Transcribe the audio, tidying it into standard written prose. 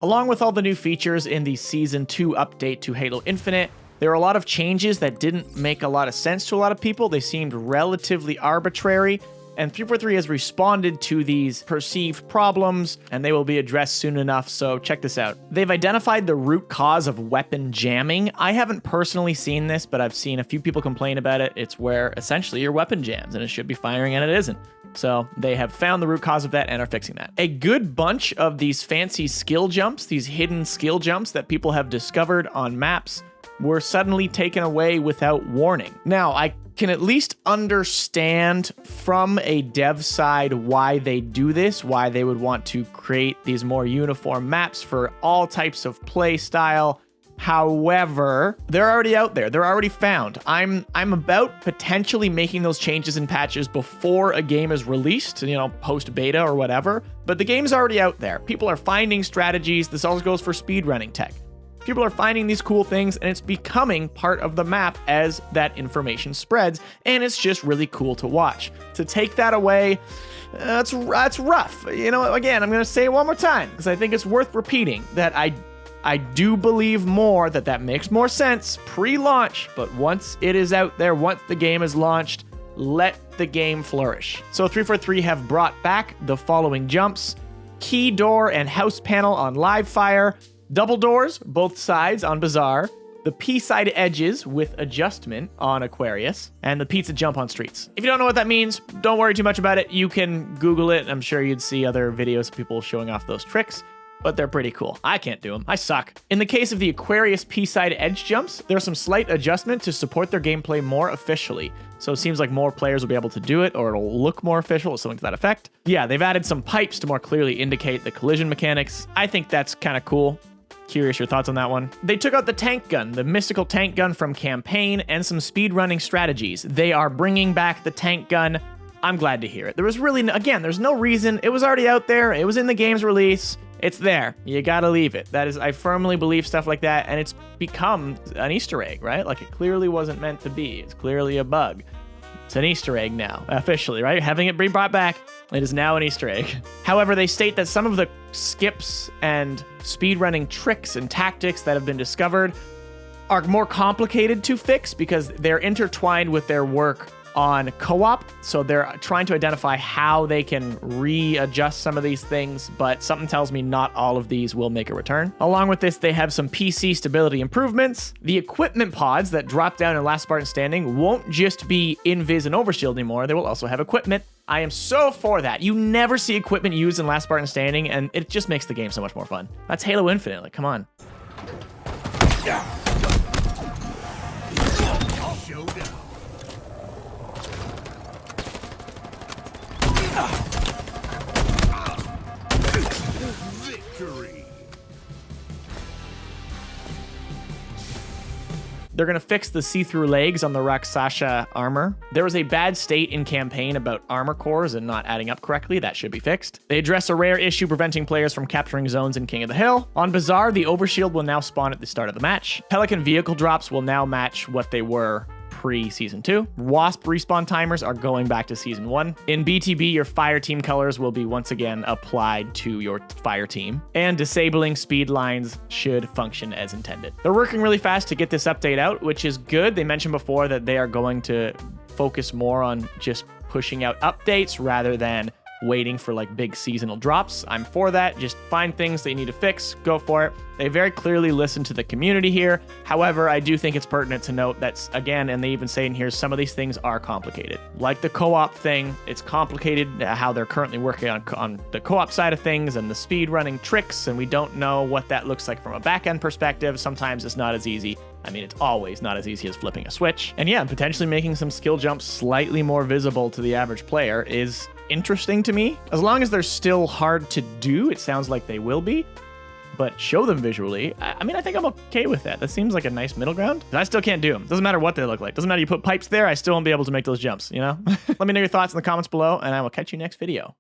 Along with all the new features in the Season 2 update to Halo Infinite, there were a lot of changes that didn't make a lot of sense to a lot of people. They seemed relatively arbitrary, and 343 has responded to these perceived problems, and they will be addressed soon enough, so check this out. They've identified the root cause of weapon jamming. I haven't personally seen this, but I've seen a few people complain about it. It's where essentially your weapon jams, and it should be firing and it isn't. So they have found the root cause of that and are fixing that. A good bunch of these fancy skill jumps, these hidden skill jumps that people have discovered on maps, were suddenly taken away without warning. Now, I can at least understand from a dev side why they do this, why they would want to create these more uniform maps for all types of play style. However, they're already out there. They're already found. I'm about potentially making those changes and patches before a game is released, post beta or whatever, but the game's already out there. People are finding strategies. This also goes for speedrunning tech. People are finding these cool things, and it's becoming part of the map as that information spreads, and it's just really cool to watch. To take that away, that's rough. Again, I'm going to say it one more time, because I think it's worth repeating that I do believe more that makes more sense pre-launch, but once it is out there, once the game is launched, let the game flourish. So 343 have brought back the following jumps: key door and house panel on live fire, double doors, both sides on Bazaar, the P-side edges with adjustment on Aquarius, and the pizza jump on Streets. If you don't know what that means, don't worry too much about it. You can Google it. I'm sure you'd see other videos of people showing off those tricks, but they're pretty cool. I can't do them. I suck. In the case of the Aquarius P-side edge jumps, there's some slight adjustment to support their gameplay more officially. So it seems like more players will be able to do it, or it'll look more official or something to that effect. Yeah, they've added some pipes to more clearly indicate the collision mechanics. I think that's kind of cool. Curious your thoughts on that one. They took out the tank gun, the mystical tank gun from campaign, and some speedrunning strategies. They are bringing back the tank gun. I'm glad to hear it. There was really, again, there's no reason. It was already out there. It was in the game's release. It's there. You gotta leave it. That is, I firmly believe stuff like that, and it's become an Easter egg, right? Like, it clearly wasn't meant to be. It's clearly a bug. It's an Easter egg now, officially, right? Having it be brought back, it is now an Easter egg. However, they state that some of the skips and speedrunning tricks and tactics that have been discovered are more complicated to fix because they're intertwined with their work on co-op. So they're trying to identify how they can readjust some of these things, but something tells me not all of these will make a return. Along with this, they have some PC stability improvements. The equipment pods that drop down in Last Spartan Standing won't just be invis and overshield anymore. They will also have equipment. I am so for that. You never see equipment used in Last Spartan Standing, and it just makes the game so much more fun. That's Halo Infinite. Like, come on. Victory. They're going to fix the see-through legs on the Rakshasa armor. There was a bad state in campaign about armor cores and not adding up correctly. That should be fixed. They address a rare issue preventing players from capturing zones in King of the Hill. On Bazaar, the overshield will now spawn at the start of the match. Pelican vehicle drops will now match what they were pre-Season 2. Wasp respawn timers are going back to Season 1. In BTB, your fire team colors will be once again applied to your fire team, and disabling speed lines should function as intended. They're working really fast to get this update out, which is good. They mentioned before that they are going to focus more on just pushing out updates rather than waiting for like big seasonal drops. I'm for that. Just find things that you need to fix, go for it. They very clearly listen to the community here. However, I do think it's pertinent to note that, again, and they even say in here, some of these things are complicated. Like the co-op thing, it's complicated how they're currently working on the co-op side of things and the speed running tricks, and we don't know what that looks like from a back-end perspective. Sometimes it's not as easy. I mean, it's always not as easy as flipping a switch. And yeah, potentially making some skill jumps slightly more visible to the average player is interesting to me. As long as they're still hard to do, it sounds like they will be, but show them visually. I mean, I think I'm okay with that. That seems like a nice middle ground. I still can't do them. Doesn't matter what they look like. Doesn't matter you put pipes there, I still won't be able to make those jumps, you know? Let me know your thoughts in the comments below, and I will catch you next video.